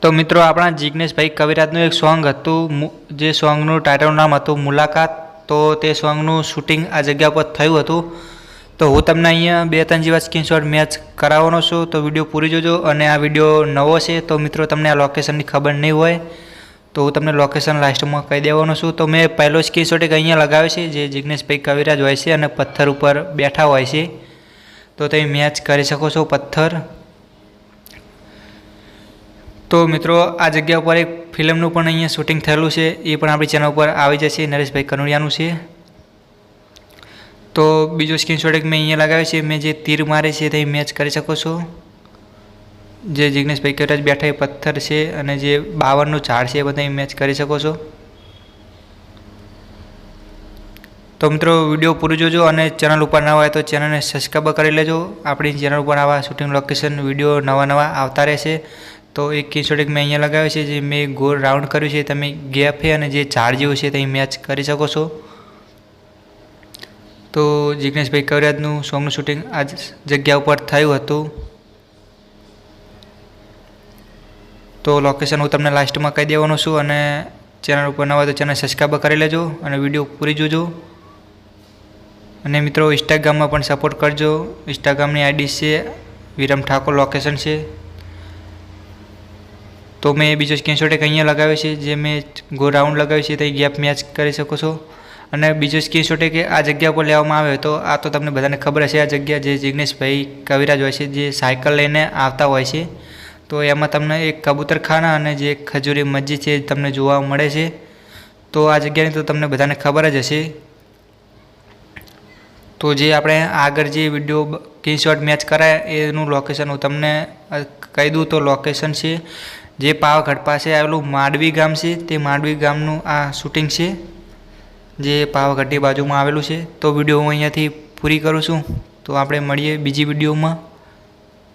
तो मित्रों अपना जिग्नेश भाई कविराजनु एक सॉन्ग हतुं जे सॉन्गनु टाइटलनुं नाम हतुं मुलाकात। तो ते सॉन्गनु शूटिंग आ जग्या पर थयुं हतुं। तो हूँ तमने अहींया 2-3 जेवा स्क्रीनशॉट मैच कराववानो छुं। तो विडियो पूरी जोजो। अने आ विडियो नवो छे तो मित्रों तमने आ लोकेशननी खबर नहीं होय तो हूँ तमने लोकेशन लास्टमां कही देवानो छुं। तो मैं पहलो स्क्रीनशॉट एक अहींया लगाव्यो छे जे जिग्नेश भाई कविराज होय छे अने पत्थर पर बैठा होय छे। तो तमे मैच करी शको छो पत्थर। तो मित्रों आ जग्या पर एक फिल्मनु पण अहींया शूटिंग थयेलुं छे ए पण आपणी चेनल पर आवी जशे। नरेश भाई कनोडियानुं छे। तो बीजो स्क्रीनशॉट एक मैं अहींया लगाव्यो छे। मैं जे तीर मारे छे ते मैच करी शको छो। जे जिग्नेश भाई कविराज बैठा ए पत्थर छे अने जे बावरनुं झाड़ छे ए बधाय मैच करी शको छो। तो मित्रों विडियो पूरी जोजो अने चेनल पर नवा होय तो चेनल ने सब्सक्राइब करी लेजो। आपणी चेनल पर आवा शूटिंग लोकेशन विडियो नवा नवा आवता रहेशे। तो एक स्क्रीनशॉट एक मैं अहींया लगाव्यो छे जे मैं गोल राउंड कर्युं छे तमे गैप है अने जे झाड़ जेवुं छे ते मैच करी शको छो। तो जिग्नेश भाई कविराजनुं सॉन्गनुं शूटिंग आज जग्या पर थयुं हतुं। तो लोकेशन हूँ तमने लास्ट में कही देवानो छुं अने चेनल पर नवा तो चेनल सब्सक्राइब करी लेजो अने विडियो पूरी जोजो। अने मित्रों इंस्टाग्राम में पण सपोर्ट करजो। इंस्टाग्रामनी आईडी छे विरम ठाकुर लोकेशन छे। तो मैं बीजो स्क्रीनशॉट एक अहींया लगाव्यो छे जे मैं गो राउंड लगाव्यो छे ते गैप मैच करी शको छो। अने बीजो स्क्रीनशॉट एक आ जग्या पर लेवामां आव्यो तो आ तो तमने बधाने खबर हशे आ जग्या जे जिग्नेश भाई कविराज होय छे जे सायकल लईने आवता होय छे। तो एमां तमने एक कबूतरखाना अने जे खजूरी मस्जिद छे तमने जोवा मळे छे। तो आ जग्यानी तो तमने बधाने खबर ज हशे। तो जे आपणे आगळ जे विडियो स्क्रीनशॉट मैच कराया एनुं लोकेशन हूँ तमने कही दूँ तो लोकेशन छे जे पावागढ़ पासे आवेलुं माडवी गाम छे। ते माडवी गामनुं आ शूटिंग छे जे पावागढ़नी बाजुमां आवेलुं छे। तो विडियो हूँ अहींयाथी पूरी करूं छुं। तो आपणे मळीए बीजी विडियोमां।